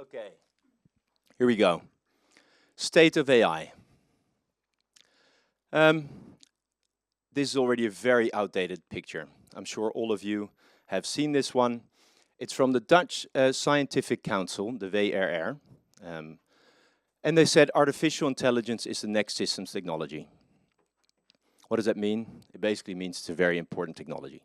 Okay, here we go. State of AI. This is already a very outdated picture. I'm sure all of you have seen this one. It's from the Dutch Scientific Council, the WRR. And they said artificial intelligence is the next systems technology. What does that mean? It basically means it's a very important technology.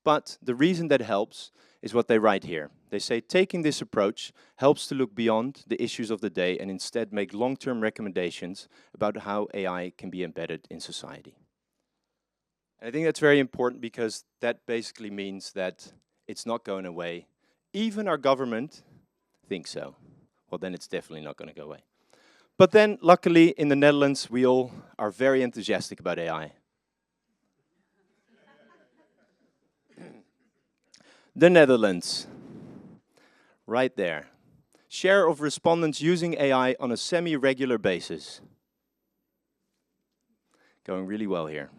But the reason that helps is what they write here. They say taking this approach helps to look beyond the issues of the day and instead make long-term recommendations about how AI can be embedded in society. And I think that's very important because that basically means that it's not going away. Even our government thinks so. Well, then it's definitely not going to go away. But then, luckily, in the Netherlands, we all are very enthusiastic about AI. The Netherlands, right there. Share of respondents using AI on a semi-regular basis. Going really well here.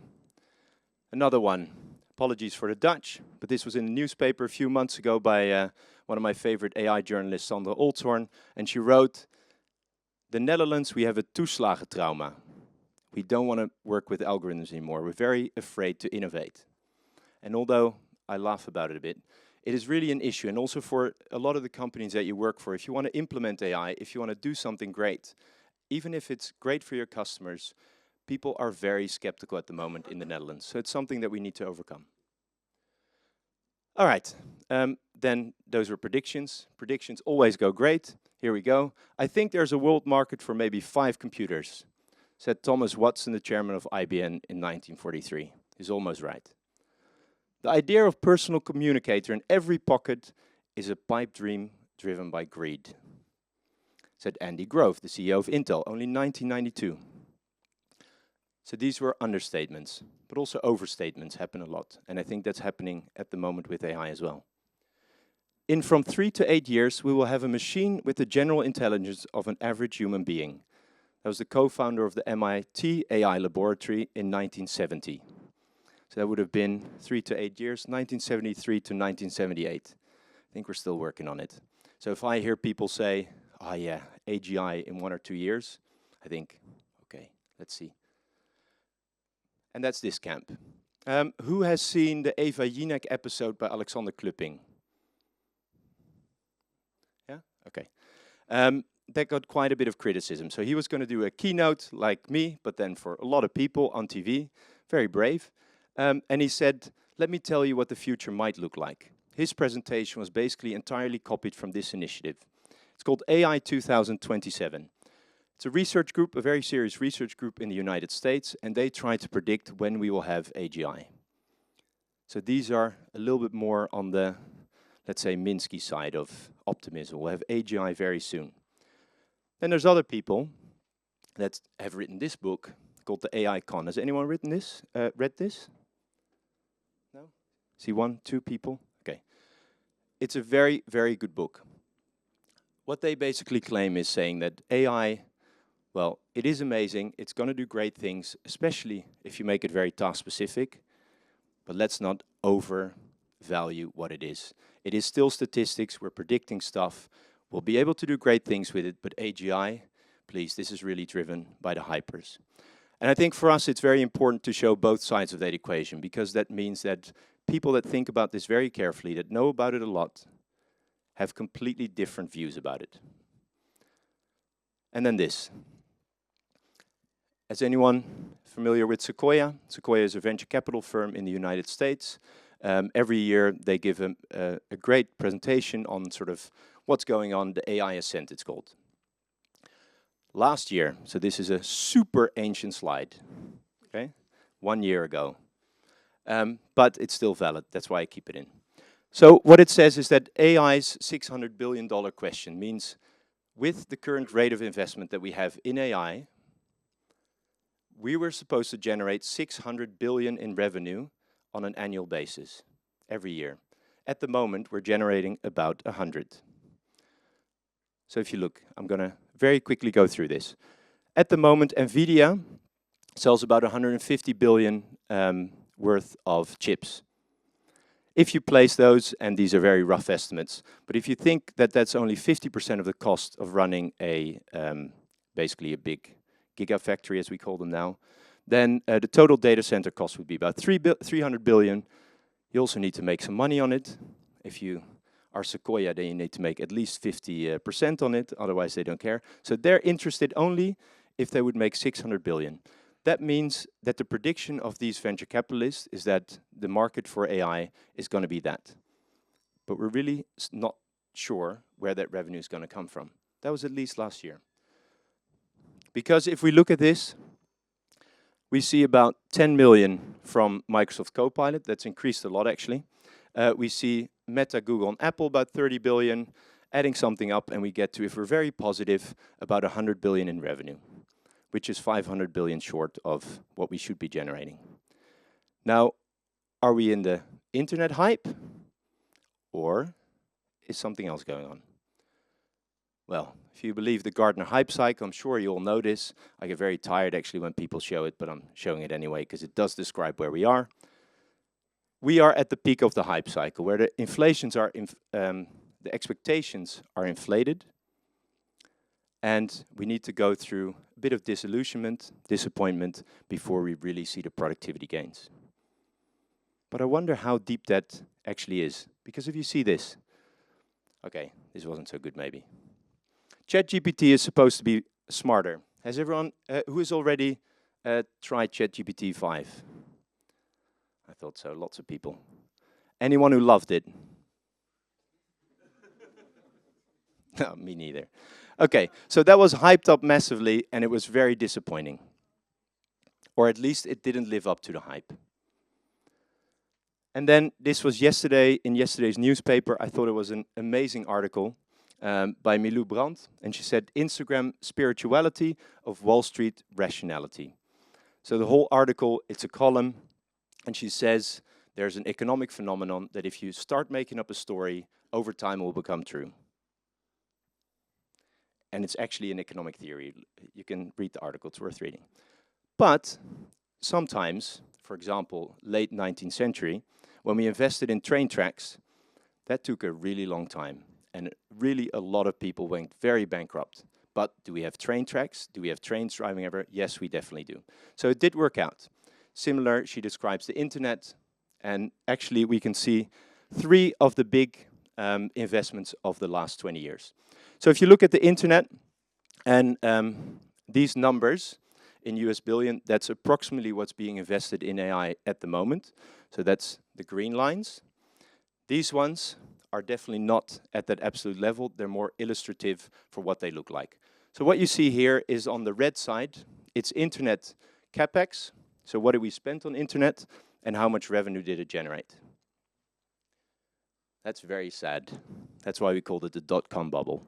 Another one. Apologies for the Dutch, but this was in the newspaper a few months ago by one of my favorite AI journalists, Sandra Oldshoorn, and she wrote, "The Netherlands, we have a toeslagentrauma. We don't want to work with algorithms anymore. We're very afraid to innovate." And although I laugh about it a bit, it is really an issue. And also for a lot of the companies that you work for, if you want to implement AI, if you want to do something great, even if it's great for your customers, people are very skeptical at the moment in the Netherlands. So it's something that we need to overcome. All right, then those were predictions. Predictions always go great. Here we go. I think there's a world market for maybe 5 computers, said Thomas Watson, the chairman of IBM in 1943. He's almost right. The idea of personal communicator in every pocket is a pipe dream driven by greed, said Andy Grove, the CEO of Intel, only 1992. So these were understatements, but also overstatements happen a lot. And I think that's happening at the moment with AI as well. In from 3 to 8 years, we will have a machine with the general intelligence of an average human being. That was the co-founder of the MIT AI laboratory in 1970. So that would have been 3 to 8 years, 1973 to 1978. I think we're still working on it. So if I hear people say, oh yeah, AGI in 1 or 2 years, I think, okay, let's see. And that's this camp. Who has seen the Eva Jinek episode by Alexander Klupping? Yeah, okay. That got quite a bit of criticism. So he was going to do a keynote like me, but then for a lot of people on TV, very brave. And he said, let me tell you what the future might look like. His presentation was basically entirely copied from this initiative. It's called AI 2027. It's a research group, a very serious research group in the United States, and they try to predict when we will have AGI. So these are a little bit more on the, let's say, Minsky side of optimism. We'll have AGI very soon. Then there's other people that have written this book called the AI Con. Has anyone written this? Read this? No? See 1, 2 people? Okay. It's a very, very good book. What they basically claim is saying that AI, well, it is amazing. It's going to do great things, especially if you make it very task-specific. But let's not overvalue what it is. It is still statistics. We're predicting stuff. We'll be able to do great things with it. But AGI, please, this is really driven by the hypers. And I think for us, it's very important to show both sides of that equation, because that means that people that think about this very carefully, that know about it a lot, have completely different views about it. And then this. Is anyone familiar with Sequoia? Sequoia is a venture capital firm in the United States. Every year they give a great presentation on sort of what's going on, the AI ascent it's called. Last year, so this is a super ancient slide, okay? 1 year ago. But it's still valid, that's why I keep it in. So what it says is that AI's $600 billion question means with the current rate of investment that we have in AI, we were supposed to generate 600 billion in revenue on an annual basis every year. At the moment, we're generating about 100. So if you look, I'm going to very quickly go through this. At the moment, NVIDIA sells about 150 billion worth of chips. If you place those, and these are very rough estimates, but if you think that that's only 50% of the cost of running a basically a big gigafactory, as we call them now, then the total data center cost would be about 300 billion. You also need to make some money on it. If you are Sequoia, then you need to make at least 50% on it, otherwise they don't care. So they're interested only if they would make 600 billion. That means that the prediction of these venture capitalists is that the market for AI is going to be that. But we're really not sure where that revenue is going to come from. That was at least last year. Because if we look at this, we see about 10 million from Microsoft Copilot. That's increased a lot, actually. We see Meta, Google, and Apple about 30 billion, adding something up, and we get to, if we're very positive, about 100 billion in revenue, which is 500 billion short of what we should be generating. Now, are we in the internet hype, or is something else going on? Well, if you believe the Gartner hype cycle, I'm sure you all know this. I get very tired actually when people show it, but I'm showing it anyway because it does describe where we are. We are at the peak of the hype cycle, where the inflations are, the expectations are inflated, and we need to go through a bit of disillusionment, disappointment, before we really see the productivity gains. But I wonder how deep that actually is, because if you see this, okay, this wasn't so good maybe. ChatGPT is supposed to be smarter. Has everyone who has already tried ChatGPT 5? I thought so, lots of people. Anyone who loved it? No, me neither. Okay, so that was hyped up massively and it was very disappointing. Or at least it didn't live up to the hype. And then this was yesterday, in yesterday's newspaper. I thought it was an amazing article by Milou Brandt, and she said, Instagram spirituality of Wall Street rationality. So the whole article, it's a column, and she says there's an economic phenomenon that if you start making up a story, over time it will become true. And it's actually an economic theory. You can read the article, it's worth reading. But sometimes, for example, late 19th century, when we invested in train tracks, that took a really long time. And really a lot of people went very bankrupt. But do we have train tracks? Do we have trains driving ever? Yes, we definitely do. So it did work out. Similar, she describes the internet. And actually we can see 3 of the big investments of the last 20 years. So if you look at the internet and these numbers in US billion, that's approximately what's being invested in AI at the moment. So that's the green lines. These ones are definitely not at that absolute level. They're more illustrative for what they look like. So what you see here is on the red side, it's internet capex. So what did we spend on internet and how much revenue did it generate? That's very sad. That's why we called it the dot-com bubble.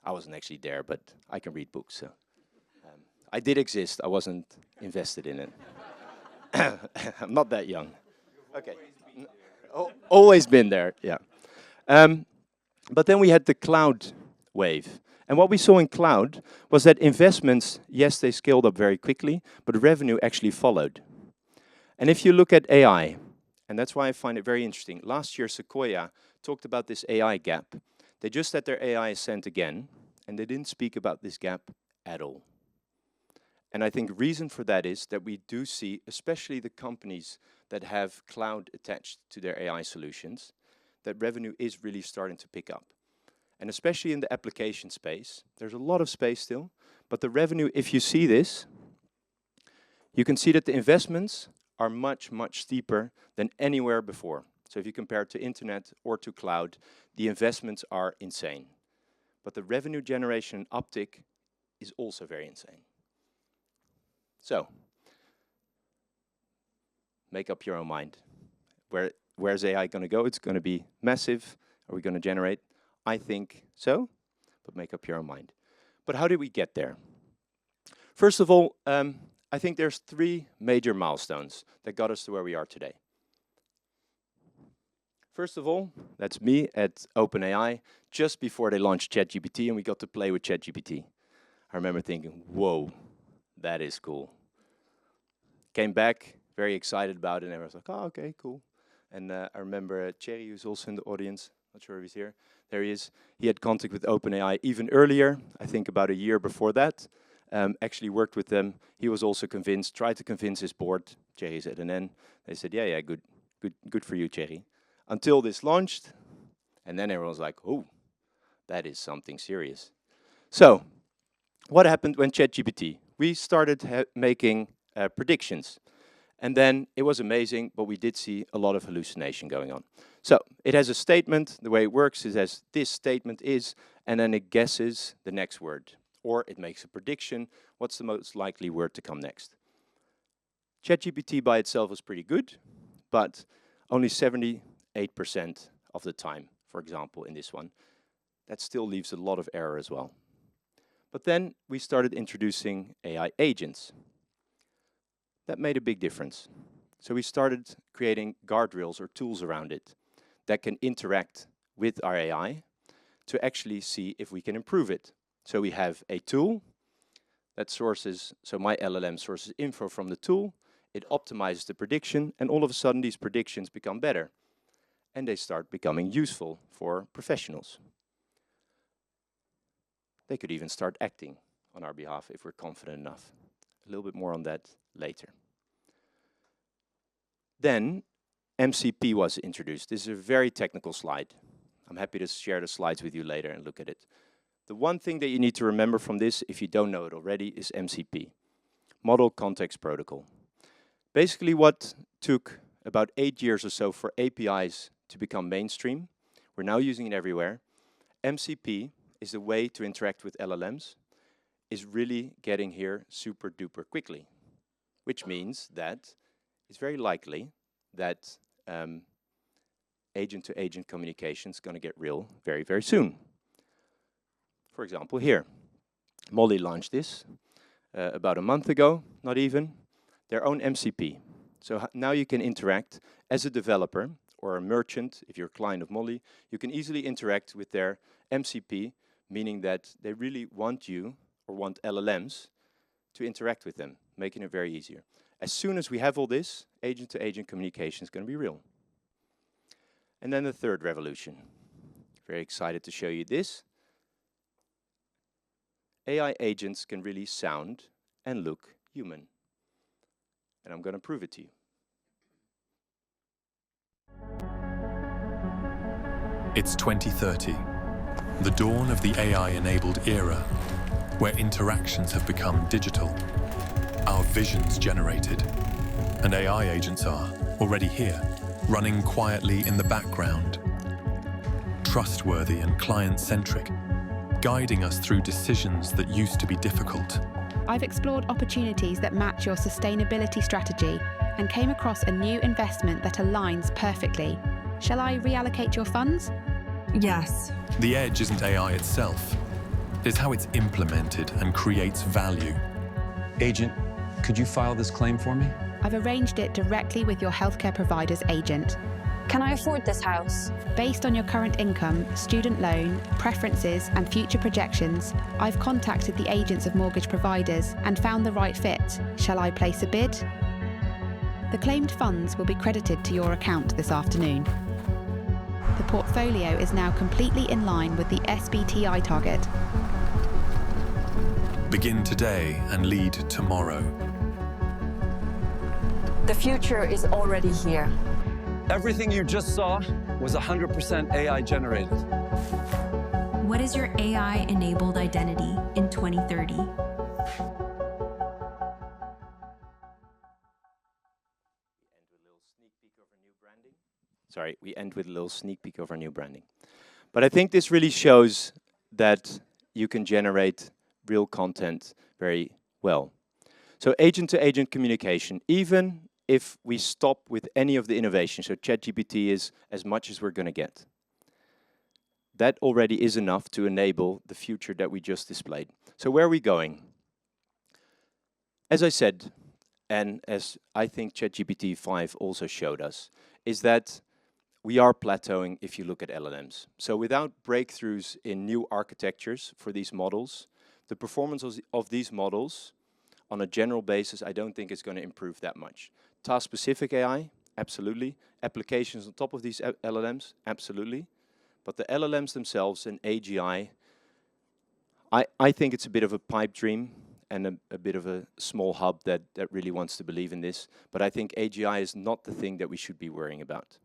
I wasn't actually there, but I can read books. So I did exist. I wasn't invested in it. I'm not that young. Okay. Always been there, yeah. But then we had the cloud wave. And what we saw in cloud was that investments, yes, they scaled up very quickly, but revenue actually followed. And if you look at AI, and that's why I find it very interesting. Last year, Sequoia talked about this AI gap. They just had their AI Ascent again, and they didn't speak about this gap at all. And I think the reason for that is that we do see, especially the companies that have cloud attached to their AI solutions, that revenue is really starting to pick up. And especially in the application space, there's a lot of space still, but the revenue, if you see this, you can see that the investments are much, much steeper than anywhere before. So if you compare it to internet or to cloud, the investments are insane. But the revenue generation uptick is also very insane. So, make up your own mind. Where's AI going to go? It's going to be massive. Are we going to generate? I think so, but make up your own mind. But how did we get there? First of all, I think there's 3 major milestones that got us to where we are today. First of all, that's me at OpenAI, just before they launched ChatGPT, and we got to play with ChatGPT. I remember thinking, whoa, that is cool. Came back, very excited about it, and everyone's like, oh, okay, cool. And I remember Thierry, who's also in the audience, not sure if he's here. There he is. He had contact with OpenAI even earlier, I think about a year before that. Actually worked with them. He was also convinced, tried to convince his board. Thierry's at an end. They said, yeah, good for you, Thierry. Until this launched, and then everyone was like, oh, that is something serious. So, what happened when ChatGPT? We started making predictions. And then it was amazing, but we did see a lot of hallucination going on. So it has a statement. The way it works is as this statement is, and then it guesses the next word. Or it makes a prediction, what's the most likely word to come next. ChatGPT by itself is pretty good, but only 78% of the time, for example, in this one. That still leaves a lot of error as well. But then we started introducing AI agents. That made a big difference. So we started creating guardrails or tools around it that can interact with our AI to actually see if we can improve it. So we have a tool that sources, so my LLM sources info from the tool, it optimizes the prediction, and all of a sudden these predictions become better. And they start becoming useful for professionals. They could even start acting on our behalf if we're confident enough. A little bit more on that later. Then MCP was introduced. This is a very technical slide. I'm happy to share the slides with you later and look at it. The one thing that you need to remember from this, if you don't know it already, is MCP, Model Context Protocol. Basically what took about 8 years or so for APIs to become mainstream, we're now using it everywhere. MCP is the way to interact with LLMs, is really getting here super duper quickly, which means that it's very likely that agent-to-agent communication is going to get real very, very soon. For example, here, Molly launched this about a month ago, not even, their own MCP. So now you can interact as a developer or a merchant, if you're a client of Molly, you can easily interact with their MCP, meaning that they really want you or want LLMs to interact with them, making it very easier. As soon as we have all this, agent-to-agent communication is going to be real. And then the third revolution. Very excited to show you this. AI agents can really sound and look human. And I'm going to prove it to you. It's 2030, the dawn of the AI-enabled era, where interactions have become digital, our visions generated, and AI agents are already here, running quietly in the background, trustworthy and client-centric, guiding us through decisions that used to be difficult. I've explored opportunities that match your sustainability strategy and came across a new investment that aligns perfectly. Shall I reallocate your funds? Yes. The edge isn't AI itself. It's how it's implemented and creates value. Agent, could you file this claim for me? I've arranged it directly with your healthcare provider's agent. Can I afford this house? Based on your current income, student loan, preferences, and future projections, I've contacted the agents of mortgage providers and found the right fit. Shall I place a bid? The claimed funds will be credited to your account this afternoon. The portfolio is now completely in line with the SBTI target. Begin today and lead tomorrow. The future is already here. Everything you just saw was 100% AI generated. What is your AI-enabled identity in 2030? We end with a little sneak peek of our new branding. But I think this really shows that you can generate real content very well. So agent-to-agent communication, even if we stop with any of the innovation, so ChatGPT is as much as we're going to get. That already is enough to enable the future that we just displayed. So where are we going? As I said, and as I think ChatGPT 5 also showed us, is that we are plateauing if you look at LLMs. So without breakthroughs in new architectures for these models, the performance of these models on a general basis, I don't think it's going to improve that much. Task-specific AI Absolutely. Applications on top of these LLMs? Absolutely. But the LLMs themselves and AGI, I think it's a bit of a pipe dream and a bit of a small hub that really wants to believe in this. But I think AGI is not the thing that we should be worrying about.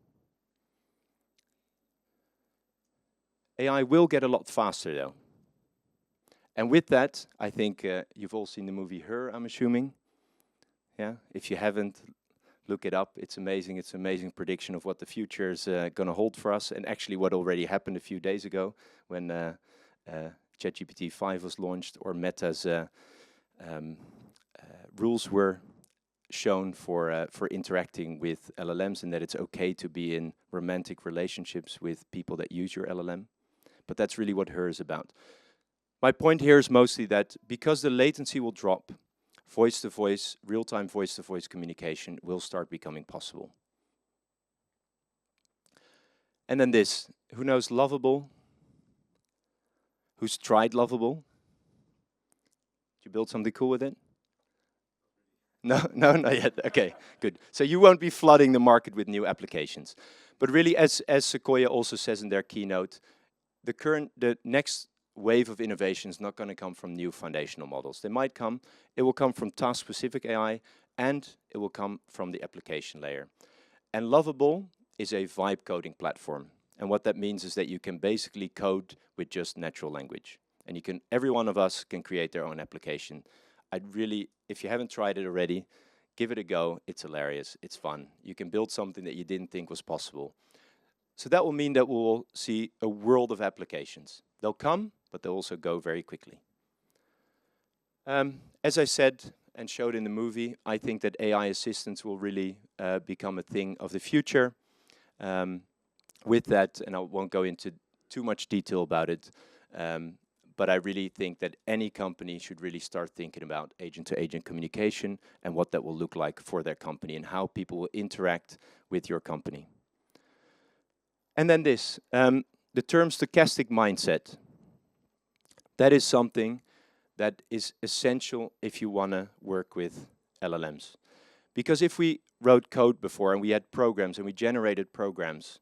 AI will get a lot faster though. And with that, I think you've all seen the movie Her, I'm assuming. Yeah, if you haven't, look it up. It's amazing. It's an amazing prediction of what the future is going to hold for us, and actually what already happened a few days ago when ChatGPT 5 was launched, or Meta's rules were shown for interacting with LLMs, and that it's okay to be in romantic relationships with people that use your LLM. But that's really what Her is about. My point here is mostly that because the latency will drop, voice-to-voice, real-time voice-to-voice communication will start becoming possible. And then this, who knows Lovable? Who's tried Lovable? Did you build something cool with it? No, not yet. Okay, good. So you won't be flooding the market with new applications. But really, as Sequoia also says in their keynote, the next wave of innovation is not going to come from new foundational models. They might come, it will come from task-specific AI, and it will come from the application layer. And Lovable is a vibe coding platform. And what that means is that you can basically code with just natural language. And every one of us can create their own application. I'd really, if you haven't tried it already, give it a go. It's hilarious, it's fun. You can build something that you didn't think was possible. So that will mean that we'll see a world of applications. They'll come, but they'll also go very quickly. As I said and showed in the movie, I think that AI assistants will really become a thing of the future. With that, and I won't go into too much detail about it, but I really think that any company should really start thinking about agent-to-agent communication and what that will look like for their company and how people will interact with your company. And then this, the term stochastic mindset. That is something that is essential if you want to work with LLMs. Because if we wrote code before and we had programs and we generated programs,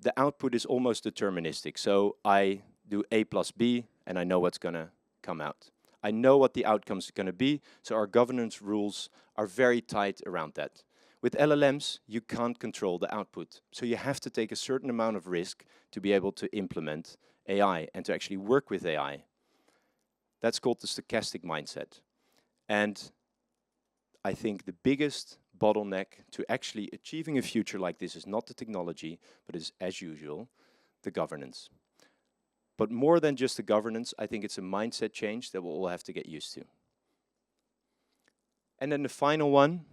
the output is almost deterministic. So I do A plus B and I know what's going to come out. I know what the outcome is going to be, so our governance rules are very tight around that. With LLMs, you can't control the output. So you have to take a certain amount of risk to be able to implement AI and to actually work with AI. That's called the stochastic mindset. And I think the biggest bottleneck to actually achieving a future like this is not the technology, but is, as usual, the governance. But more than just the governance, I think it's a mindset change that we'll all have to get used to. And then the final one,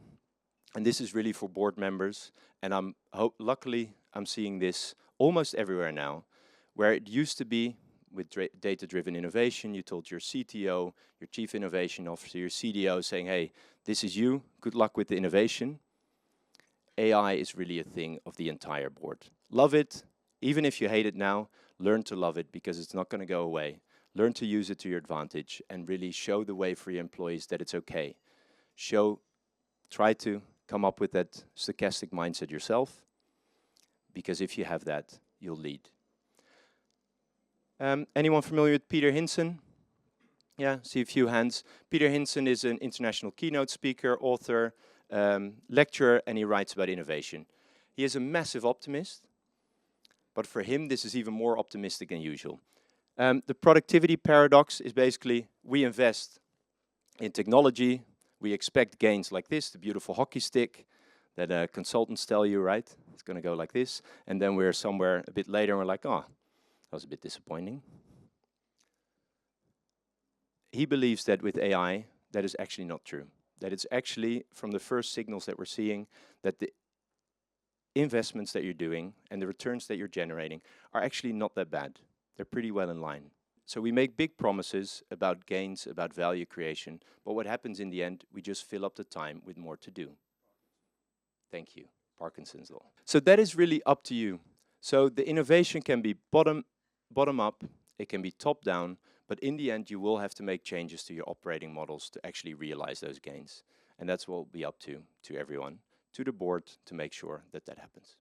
and this is really for board members, and luckily I'm seeing this almost everywhere now, where it used to be with data-driven innovation, you told your CTO, your Chief Innovation Officer, your CDO saying, hey, this is you, good luck with the innovation. AI is really a thing of the entire board. Love it, even if you hate it now, learn to love it because it's not going to go away. Learn to use it to your advantage and really show the way for your employees that it's okay. Try to come up with that stochastic mindset yourself, because if you have that, you'll lead. Anyone familiar with Peter Hinson? Yeah, see a few hands. Peter Hinson is an international keynote speaker, author, lecturer, and he writes about innovation. He is a massive optimist, but for him, this is even more optimistic than usual. The productivity paradox is basically, we invest in technology, we expect gains like this, the beautiful hockey stick that consultants tell you, right? It's going to go like this. And then we're somewhere a bit later and we're like, oh, that was a bit disappointing. He believes that with AI, that is actually not true. That it's actually, from the first signals that we're seeing, that the investments that you're doing and the returns that you're generating are actually not that bad. They're pretty well in line. So we make big promises about gains, about value creation, but what happens in the end, we just fill up the time with more to do. Thank you, Parkinson's law. So that is really up to you. So the innovation can be bottom up, it can be top down, but in the end you will have to make changes to your operating models to actually realize those gains. And that's what will be up to everyone to the board to make sure that that happens.